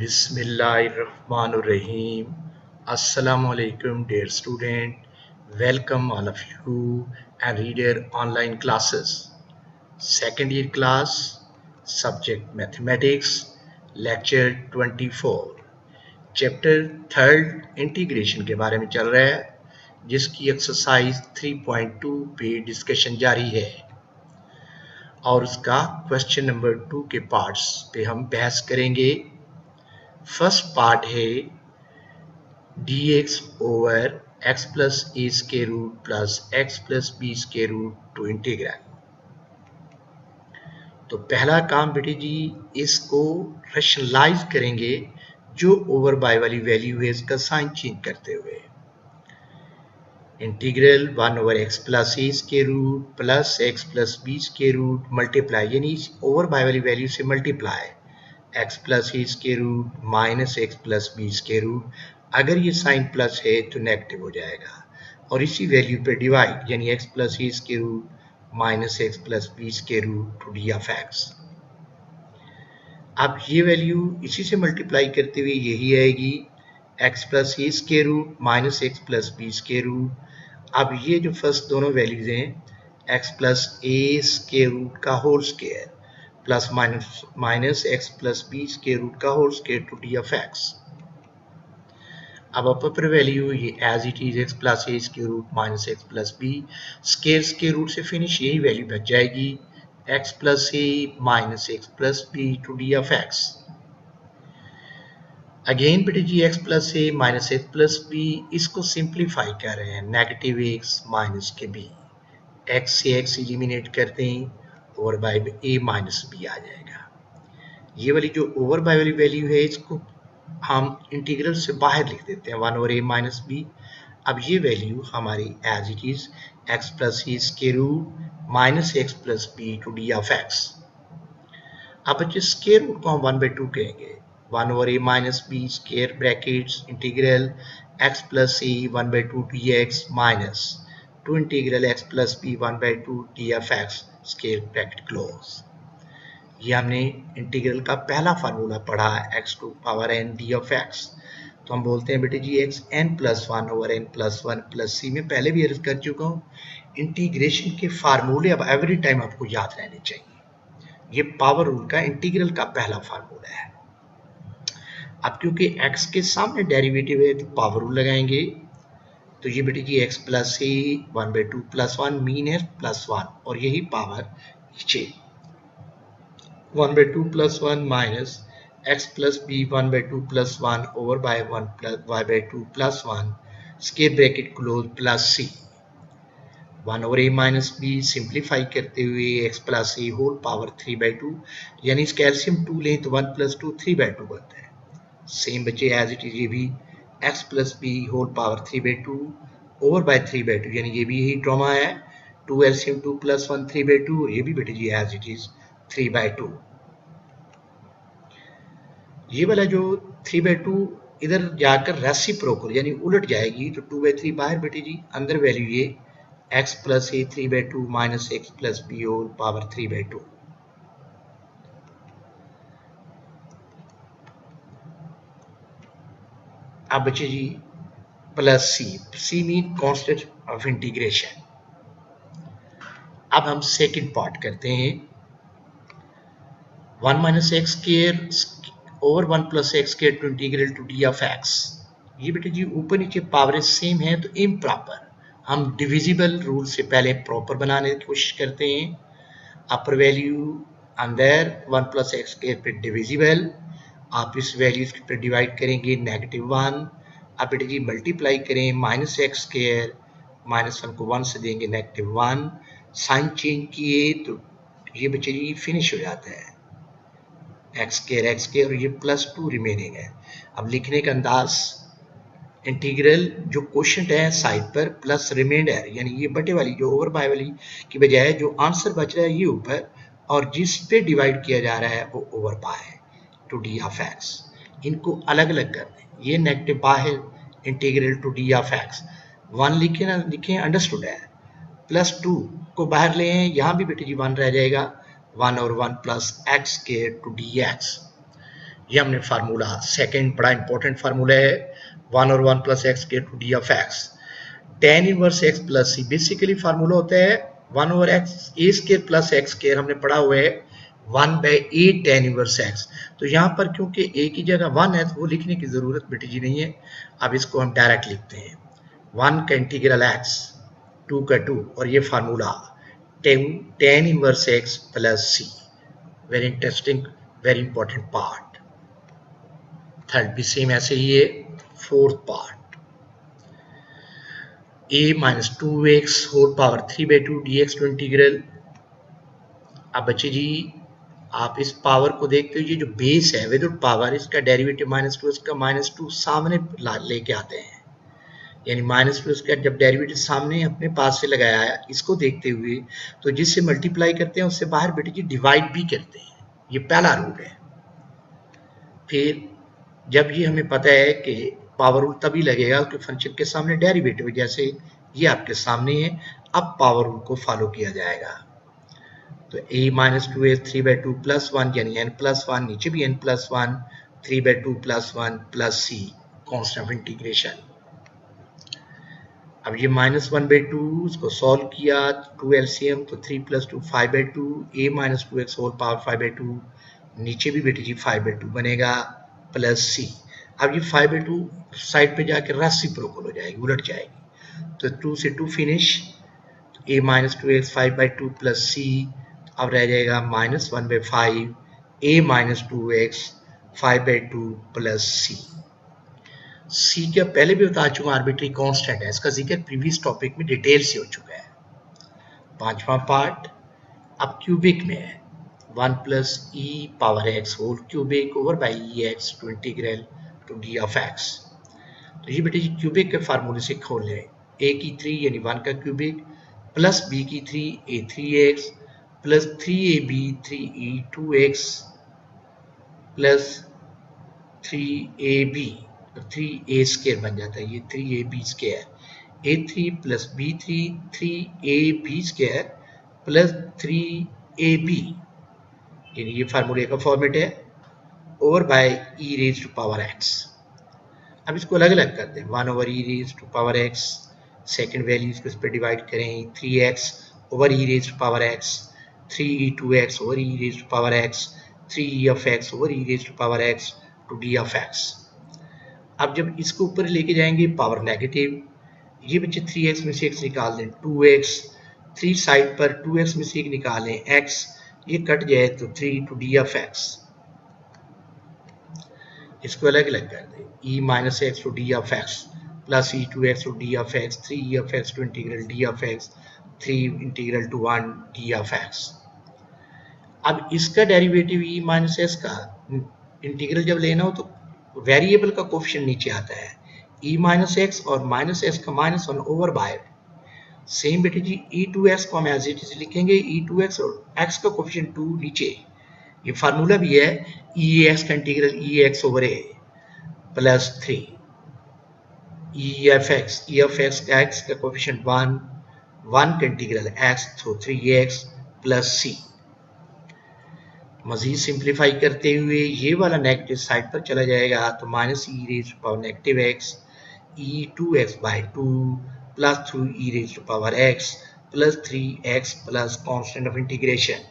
Bismillahirrahmanirrahim. Assalamu alaikum, dear student. Welcome all of you and read your online classes. Second year class, subject mathematics, lecture 24. Chapter third integration के बारे में चल रहा है, जिसकी exercise 3.2 पे डिस्कशन जारी है और उसका क्वेश्चन नंबर 2 के पार्ट्स पे हम बहस करेंगे। फर्स्ट पार्ट है dx over x plus a square root plus x plus b square root to integral. तो पहला काम बेटे जी, इसको रैशनलाइज करेंगे, जो ओवर बाय वाली वैल्यू है इसका साइन चेंज करते हुए। Integral 1 over x plus a square root plus x plus b square root multiply, यानी ओवर बाय वाली वैल्यू से multiply x plus a square root minus x plus b square root. अगर ये sign plus है तो negative हो जाएगा, और इसी वैल्यू पे डिवाइड, यानी x plus a square root minus x plus b square root to d of x. अब ये वैल्यू इसी से मल्टीप्लाई करते हुए यही आएगी, x plus a square root minus x plus b square root. अब ये जो फर्स्ट दोनों वैल्यूज हैं, x plus a square root का whole square plus minus x plus b square root का whole square to d of x. अब upper value ये as it is x plus a square root minus x plus b square root से finish, यही value बच जाएगी x plus a minus x plus b to d of x. Again बेटे जी x plus a minus x plus b, इसको simplify कर रहे हैं, नेगेटिव x माइनस के b, x से x एलिमिनेट करते हैं over by a minus b आ जाएगा। ये वाली जो ओवर बाय वाली वैल्यू है, इसको हम इंटीग्रल से बाहर लिख देते हैं, 1 ओवर a माइनस बी। अब ये वैल्यू हमारी as it is x plus a square root minus x plus b to d of x. अब बच्चे स्क्वायर रूट को हम 1/2 कहेंगे, 1 over a minus b square brackets integral x plus a 1/2 d x minus two integral x plus b 1/2 d of x square bracket close. ये हमने integral का पहला formula पढ़ा है, x to power n d of x। तो हम बोलते हैं बेटे जी x n plus 1 over n plus 1 plus c में पहले भी अर्ज कर चुका हूँ। इंटीग्रेशन के फार्मूले अब एवरी टाइम आपको याद रहने चाहिए। ये पावर रूल का इंटीग्रल का पहला फार्मूला है। अब क्योंकि x के सामने डेरिवेटिव है तो पावर रूल लगाएंगे, तो ये बेटे जी x plus a 1/2 plus 1 mean है प्लस 1, और यही पावर नीचे 1/2 plus 1 minus x plus b 1/2 plus 1 over by 1 प्लस y/2 plus 1 square bracket close plus c। 1 over a minus b simplify करते हुए x plus a whole power 3/2, यानी इसका LCM 2 लें तो 1 प्लस 2 3/2 बनता है। सेम बचे एज इट इज ये भी x plus b whole power 3/2 over by 3/2, यानी ये भी यही ड्रामा है, 2 एलसीएम 2 प्लस 1 3/2, और ये भी बेटे जी एज इट इज 3/2। ये वाला जो 3/2 इधर जाकर रेसिप्रोकल यानी उलट जाएगी, तो 2/3 बाहर बेटे जी, अंदर वैल्यू ये x plus a 3/2 minus x plus b whole power 3/2। अब बचे जी plus c mean constant of integration. अब हम सेकंड पार्ट करते हैं, 1 minus x square over 1 plus x square to integral to d of x. ये बेटे जी ऊपर नीचे पावर सेम है तो इम्प्रॉपर, हम डिविजिबल रूल से पहले प्रॉपर बनाने की कोशिश करते हैं। अपर वैल्यू अंदर 1 प्लस एक्स स्क्वायर पे डिविजिबल, आप इस वैल्यू पे डिवाइड करेंगे -1। अब बेटे जी मल्टीप्लाई करें माइनस एक्स स्क्वायर, -1 को 1 से देंगे -1, साइन चेंज किए तो ये बच्चे जी फिनिश हो जाता है एक्स स्क्वायर, और ये +2 रिमेनिंग है। अब लिखने का अंदाज, इंटीग्रल जो क्वोशंट है साइड पर प्लस रिमाइंडर, यानी ये बटे वाली जो ओवर बाय वाली की बजाय जो आंसर बच रहा है ये ऊपर, और जिस पे डिवाइड किया जा रहा है वो over by two d of x. इनको अलग अलग कर दें, ये नेगेटिव बाहर integral to d of x 1 लिखे ना लिखे, अंडरस्टूड है, +2 को बाहर ले हैं, यहाँ भी बेटे जी 1 रह जाएगा, 1 और 1 plus x square to d x. ये हमने फार्मूला सेकंड बड़ा इंपॉर्टेंट फार्मूला है 1 और 1 प्लस एक्स के to d of x tan inverse x plus c basically formula होता है 1 over x a square plus x square हमने पढ़ा हुआ है 1 by a tan inverse x। तो यहाँ पर क्योंकि a की जगह 1 है तो वो लिखने की जरूरत बेटी जी नहीं है। अब इसको हम डायरेक्ट लिखते हैं 1 का इंटीग्रल x 2 का 2 और ये formula tan inverse x plus c. Very interesting very important part. Third भी सेम ऐसे ही है। Fourth part a minus 2x whole power 3/2 dx to integral. अब बच्चे जी आप इस पावर को देखते हो, ये जो बेस है विदाउट पावर इसका डेरिवेटिव -2 इसका -2 सामने लेके आते हैं, यानी -2 इसका जब डेरिवेटिव सामने अपने पास से लगाया है इसको देखते हुए तो जिससे मल्टीप्लाई करते हैं उससे बाहर बेटे जी डिवाइड भी करते हैं। ये पहला रूल है। फिर जब ये हमें पता है कि पावर रूल तभी लगेगा उसके फंक्शन के सामने डेरिवेटिव, जैसे ये आपके सामने है, अब पावर रूल को फॉलो किया जाएगा। तो a माइनस 2 3/2 प्लस 1 यानी n प्लस 1, नीचे भी n plus 1 3/2 plus 1 plus c constant of integration. अब ये -1/2 उसको सॉल्व किया 2 एलसीएम तो 3 + 2 5/2 a minus 2x whole power 5/2 नीचे भी बेटी जी 5/2 बनेगा प्लस c। अब ये 5/2 साइड पे जाके रेसिप्रोकल हो जाएगी, उलट जाएगी, तो 2 से 2 finish, a minus 2x 5/2 plus c। अब रह जाएगा -1/5 a minus 2x 5/2 plus c। c का पहले भी बता चुका आर्बिट्री कांस्टेंट है, इसका जिक्र प्रीवियस टॉपिक में डिटेल से हो चुका है। पांचवा पार्ट अब क्यूबिक में है 1 plus e power x whole cubic over by e x to integral to d of x। तो ये बेटे क्यूबिक के फार्मूले से खोल लें, a की 3 यानी 1 का क्यूबिक प्लस b की 3 a 3x plus 3ab 3e 2x plus 3ab 3a square बन जाता है, ये 3ab square a3 plus b3 3ab square plus 3ab, यानी ये फार्मूले का फॉर्मेट है, over by e raise to power x। अब इसको अलग अलग कर दें 1 over e raise to power x, second value इसको इस पर डिवाइड करें 3x over e raise to power x, 3e2x over e raise to power x, 3e of x over e raise to power x to d of x। अब जब इसको ऊपर लेके जाएंगे पावर नेगेटिव, ये बच्चे 3x में से x निकाल दें 2x, 3 साइड पर 2x में से एक निकालें x, ये कट जाए तो 3 टू d of x। इसको अलग अलग कर दें e minus x to d of x plus e2x to d of x, 3e of x to integral d of x, 3 integral to 1 d of x। अब इसका derivative e minus s का integral जब लेना हो तो variable का coefficient नीचे आता है, e माइनस x और माइनस s का -1 ओवर बाय सेम बेटे जी e2x को हम एज इट इज लिखेंगे, e2x और x का कोफिशिएंट 2 नीचे। ये फार्मूला भी है e(x) का integral e(x) over a plus 3 e(x) का x का कोफिशिएंट 1 का integral x through 3x plus c। मजीद सिंप्लीफाई करते हुए ये वाला नेगेटिव साइड पर चला जाएगा तो minus e raise to power negative x e2x by 2 plus 2 e raise to power x plus 3x plus constant of integration.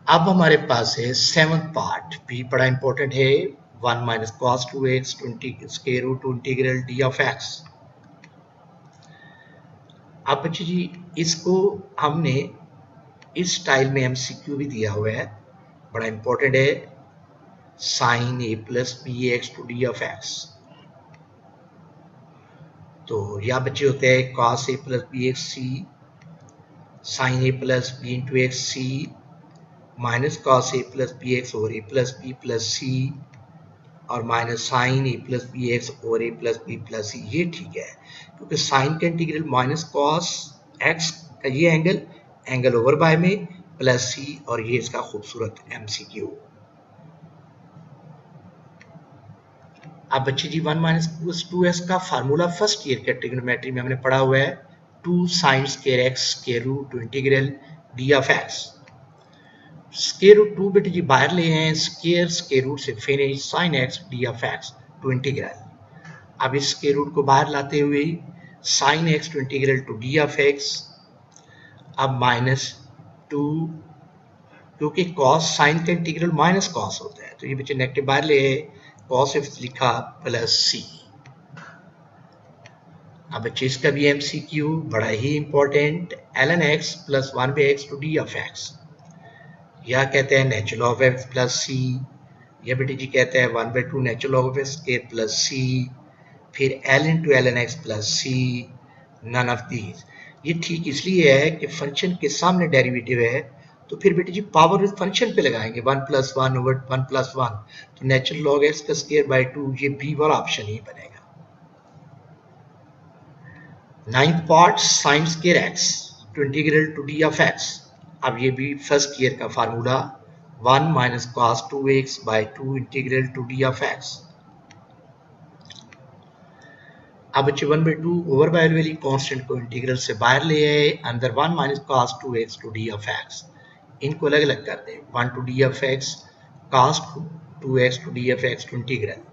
अब हमारे पास है सेवंथ पार्ट, भी बड़ा इंपॉर्टेंट है 1 minus cos 2x square root to integral d of x। अब बच्चे जी इसको हमने इस स्टाइल में MCQ भी दिया हुआ है, बड़ा इंपॉर्टेंट है, sine a plus b x to d of x। तो यह बच्चे होते हैं cos a plus b x c, sine a plus b into x c minus cos a plus b x over a plus b plus c और minus sine a plus b x over a plus b plus c. ये ठीक है क्योंकि sign का integral minus cos x का ये angle over by में plus c, और ये इसका खूबसूरत MCQ। अब बच्चे जी 1 माइनस 2s का फार्मूला फर्स्ट ईयर के ट्रिग्नोमेट्री में हमने पढ़ा हुआ है 2 sin square x square root to integral d of x। Square root 2 बेटे जी बाहर ले हैं, स्क्वायर रूट से फिनिश sine x d of x to integral. अब इस स्क्वायर रूट को बाहर लाते हुए sine x to integral to d of x, अब माइनस टू, क्योंकि कॉस साइन का इंटीग्रल माइनस कॉस होता है तो ये बच्चे नेगेटिव बाहर ले आए, कॉस एक्स लिखा प्लस सी। अब बच्चे इसका भी एमसीक्यू बड़ा ही important, ln x plus 1/x to d of x, या कहते हैं natural of x plus c, या बेटे जी कहते हैं 1/2 नेचुरल ऑफ एक्स के प्लस सी, फिर l into ln x plus c, none of these. ये ठीक इसलिए है कि फंक्शन के सामने डेरिवेटिव है तो फिर बेटे जी पावर इस फंक्शन पे लगाएंगे 1 प्लस 1 ओवर 1 प्लस 1, तो नेचुरल लॉग एक्स का स्क्वायर बाय 2, ये बी वाला ऑप्शन ही बनेगा। Ninth part sine square x to integral to d of x. अब ये भी फर्स्ट ईयर का formula 1 minus cos 2x by 2 integral to d of x. अब बच्चे 1/2 ओवर बाय वाली कांस्टेंट को इंटीग्रल से बाहर ले आए, अंदर 1 minus cos 2x to d of x, इनको अलग अलग कर दें, 1 to d of x cos 2x to d of x to integral.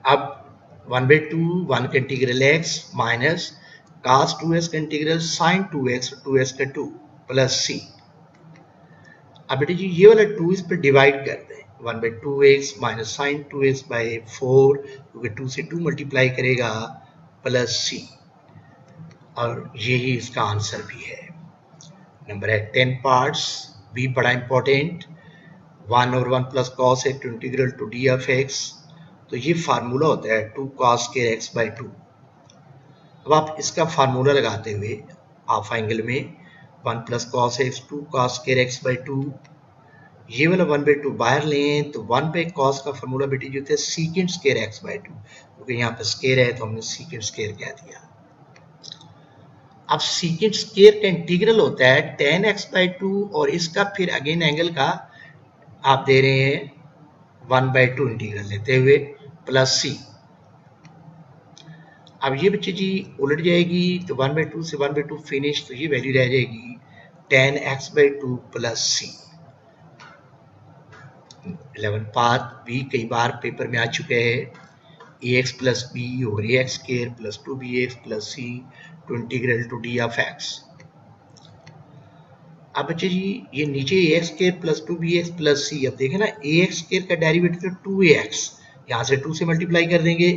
अब 1/2 1 का integral x minus cos 2x का इंटीग्रल sin 2x 2x का 2 प्लस c। अब बेटे जी ये वाला 2 इस पर डिवाइड कर दें, 1/2x minus sin 2x bye 4, क्योंकि 2 से 2 मल्टीप्लाई करेगा प्लस c, और यही इसका आंसर भी है। नंबर है 10 पार्ट्स, भी बड़ा इंपॉर्टेंट, 1 और 1 plus cos x to integral to d of x, तो ये फार्मूला होता है 2 cos स्क्वायर x बाय 2। अब आप इसका फार्मूला लगाते हुए हाफ एंगल में 1 plus cos x 2 cos square x by 2, ये वाला 1/2 बाहर लें तो 1 बाय कॉस का फार्मूला बेटे जो होता है सीकेंड स्क्वायर x बाय 2, क्योंकि यहाँ पे स्क्वायर है तो हमने सीकेंड स्क्वायर कह दिया। अब सीकेंड स्क्वायर का इंटीग्रल होता है tan x बाय 2, और इसका फिर अगेन एंगल का आप दे रहे हैं 1/2 इंटीग्रल लेते हुए प्लस सी। अब ये बच्चे जी उलट जाएगी तो 1/2 से 1/2 फिनिश, तो ये वैल्यू रह जाएगी tan x by 2 plus c. 11 part भी कई बार पेपर में आ चुके हैं, ax plus b over ax square plus 2bx plus c to integral to d of x. अब बच्चे जी ये नीचे ax square plus 2bx plus c, अब देखें ना ax स्क्वायर का डेरिवेटिव 2ax, यहाँ से 2 से मल्टीप्लाई कर देंगे,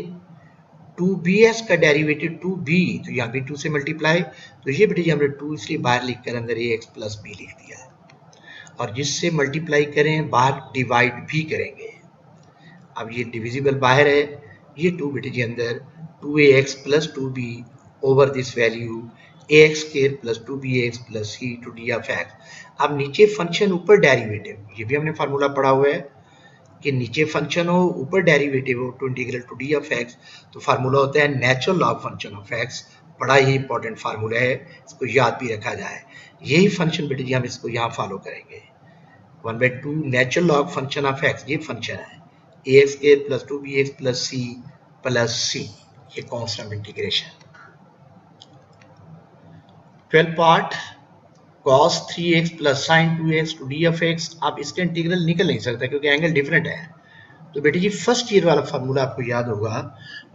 2bs का डेरिवेटिव 2b, तो यहाँ भी 2 से मल्टीप्लाई, तो ये बेटे जी हमने 2 इसलिए बाहर लिखकर अंदर ax प्लस b लिख दिया, और जिससे मल्टीप्लाई करें बाहर डिवाइड भी करेंगे। अब ये डिविजिबल बाहर है, ये 2 बेटे जी अंदर 2ax plus 2b over this value ax square plus 2bx plus c to d of x. अब नीचे फंक्शन ऊपर डेरिवेटिव, ये भी हमने फार्मूला पढ़ा हुआ है कि नीचे फंक्शन हो ऊपर डेरिवेटिव हो to integral to d of x, तो फार्मूला होता है natural log function of x, बड़ा ही इंपॉर्टेंट फार्मूला है, इसको याद भी रखा जाए। यही फंक्शन बेटे जी हम इसको यहाँ फॉलो करेंगे, 1/2 natural log function of x, ये फंक्शन है ax square plus 2bx plus c plus c, ये constant integration. 12 part cos 3x plus sin 2x to d of x, आप इसका इंटीग्रल निकल नहीं सकता क्योंकि एंगल डिफरेंट है, तो बेटे जी फर्स्ट ईयर वाला फार्मूला आपको याद होगा,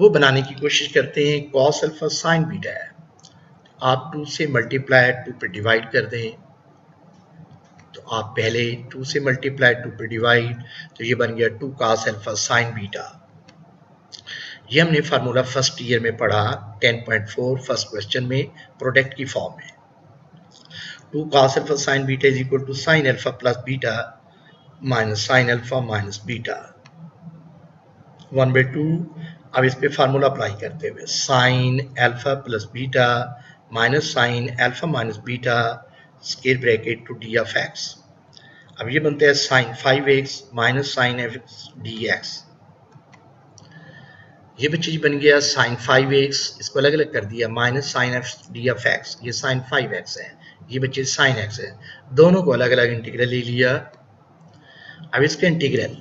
वो बनाने की कोशिश करते हैं। cos अल्फा sin बीटा है, आप 2 से मल्टीप्लाई 2 पे डिवाइड कर दें, तो आप पहले 2 से मल्टीप्लाई 2 पे डिवाइड, तो ये बन गया 2 cos अल्फा sin बीटा। ये हमने फार्मूला फर्स्ट ईयर में पढ़ा 10.4 फर्स्ट क्वेश्चन में प्रोडक्ट की फॉर्म में, 2 cos alpha sin beta is equal to sin alpha plus beta minus sin alpha minus beta 1/2। अब इस पे फार्मूला अप्लाई करते हुए sin alpha plus beta minus sin alpha minus beta square bracket to d of x. अब ये बनता है sin 5x minus sin f dx, ये बच्चे जी बन गया sin 5x, इसको अलग अलग कर दिया minus sin f d of x, ये sin 5x है, ये बच्चे sin x है, दोनों को अलग अलग इंटीग्रल ले लिया। अब इसका इंटीग्रल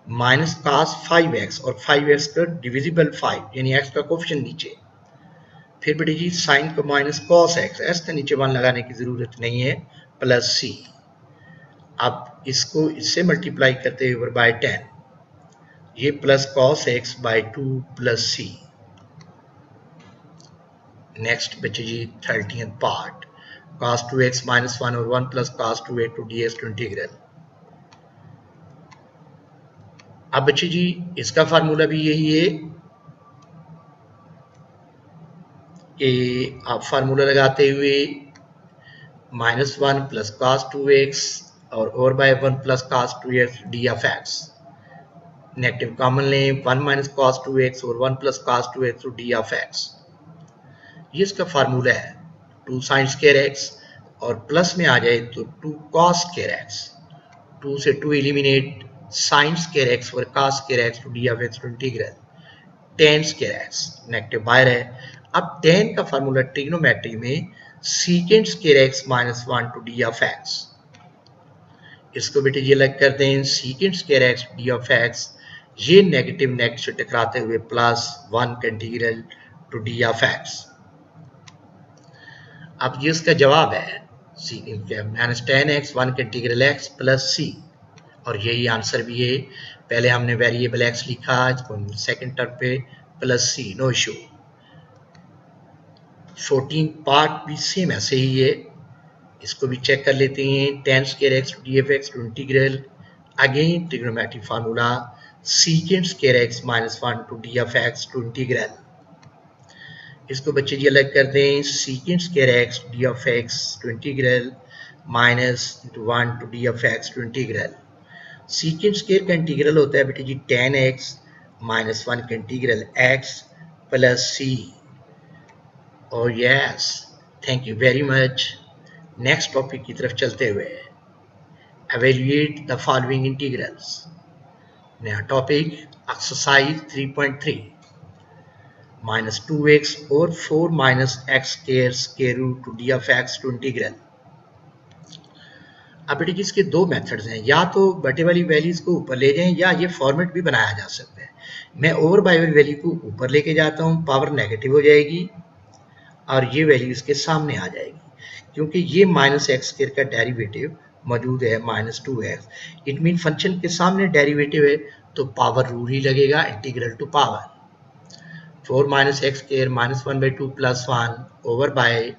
माइनस cos 5x और 5x का डिविजिबल 5 यानी x का कोफिशिएंट नीचे। फिर बेटे जी साइन को माइनस cos x, s का नीचे 1 लगाने की जरूरत नहीं है, प्लस c। अब इसको इससे मल्टीप्लाई करते हुए बाय 10, ये plus cos x by 2 plus c। Next बच्चे जी 13th part, cos 2x minus 1 और 1 plus cos 2a to dx to integral. अब बच्चे जी इसका फार्मूला भी यही है कि आप फार्मूला लगाते हुए -1 प्लस cos 2x और over by 1 plus cos 2x d of x. Negative common लें, 1 माइनस cos 2x और 1 plus cos 2x to d of x. ये इसका फार्मूला है। 2 साइन स्क्वायर एक्स और प्लस में आ जाए तो 2 cos स्क्वायर एक्स। 2 से 2 एलिमिनेट, साइन स्क्वायर एक्स और cos square x to d of x to integral tan square x. Negative बाहर है। अब tan का फार्मूला ट्रिग्नोमेट्री में secant square x minus 1 to d of x. इसको बेटे ये अलग कर दें, secant square x d of x, ये नेगेटिव नेगेटिव से टकराते हुए प्लस 1 का integral to d of x. अब ये इसका जवाब है, माइनस tan x 1 का इंटीग्रल x प्लस c, और यही आंसर भी है। पहले हमने वेरिएबल x लिखा, सेकंड टर्म पे plus c, no issue. 14 part भी सेम ऐसे ही है, इसको भी चेक कर लेते हैं। tan square x d f x to integral, again trigonometric formula secant square x minus 1 to d of x to integral. इसको बच्चे जी अलग कर दें, secant square x d of x to integral minus 1 to d of x to integral. Secant square का integral होता है बेटे जी tan x माइनस 1 का इंटीग्रल x प्लस c। और yes, thank you very much. Next topic की तरफ चलते हुए, एवेल्युएट द फॉलोइंग इंटीग्रल्स। नया टॉपिक एक्सरसाइज 3.3, माइनस 2x और 4 minus x square root to d of x to integral. अब बेटे जी इसके दो मेथड्स हैं, या तो बटे वाली वैल्यूज को ऊपर ले जाएं या ये फॉर्मेट भी बनाया जा सकता है। मैं ओवर बाय वैल्यू को ऊपर लेके जाता हूँ, पावर नेगेटिव हो जाएगी और ये वैल्यू इसके सामने आ जाएगी, क्योंकि ये माइनस एक्स स्क्वायर का डेरिवेटिव मौजूद है minus 2x। It mean function के सामने डेरिवेटिव है तो पावर रूल ही लगेगा, integral to power 4 minus x square minus 1/2 plus 1 over by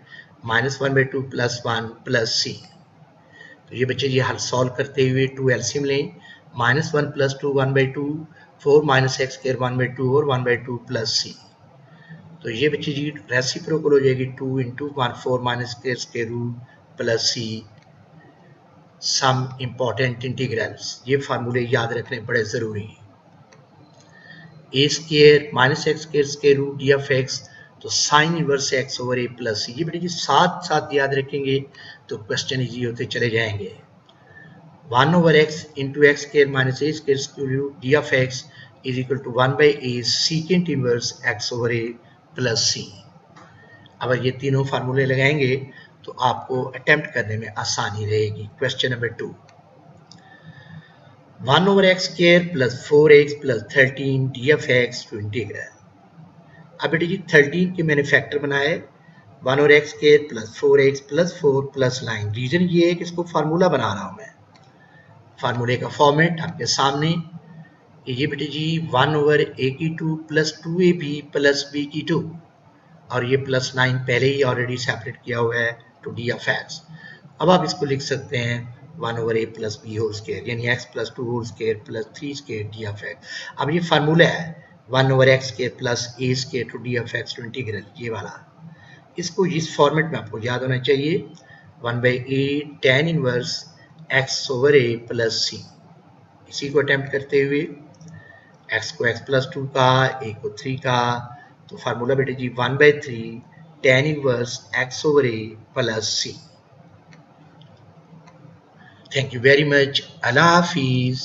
minus 1/2 plus 1 plus c। तो ये बच्चे ये हल सॉल्व करते हुए 2 एलसीएम लें, minus 1 plus 2 1/2, 4 minus x square 1/2 और 1/2 प्लस c। तो ये बच्चे जी रेसिप्रोकल हो जाएगी 2 into 4 minus square root plus c। Some important integrals, ये फार्मूले याद रखने बड़े जरूरी हैं। A square minus x square root d of x, तो sine inverse x over a plus c. ये बेटे जी साथ साथ याद रखेंगे तो क्वेश्चन इजी होते चले जाएंगे। 1 over x into x square minus a square root d of x is equal to 1/a secant inverse x over a plus c. अब ये तीनों फार्मूले लगाएंगे तो आपको अटेम्प्ट करने में आसानी रहेगी। Question number 2, 1 over x square plus 4x plus 13 d of x to integral. अब बेटे जी 13 के मैंने फैक्टर बनाए, 1 over x square plus 4x plus 4 plus 9। Reason ये है कि इसको फार्मूला बना रहा हूं मैं। फार्मूले का फॉर्मेट आपके सामने, ये बेटे जी 1 ओवर a की 2 प्लस 2ab प्लस b की 2, और ये प्लस 9 पहले ही ऑलरेडी सेपरेट किया हुआ है टू डी ऑफ एक्स। अब आप इसको लिख सकते हैं 1 over a plus b whole square, यानी x plus 2 whole square plus 3 square d of x. अब ये फार्मूला है 1 over x square plus a square to d of x to integral, ये वाला। इसको इस फॉर्मेट में आपको याद होना चाहिए, 1/a tan inverse x over a plus c। इसी को अटेम्प्ट करते हुए x को x प्लस 2 का, a को 3 का, तो फार्मूला बेटे जी 1/3 tan inverse x over a plus c। Thank you very much. Allah Hafiz.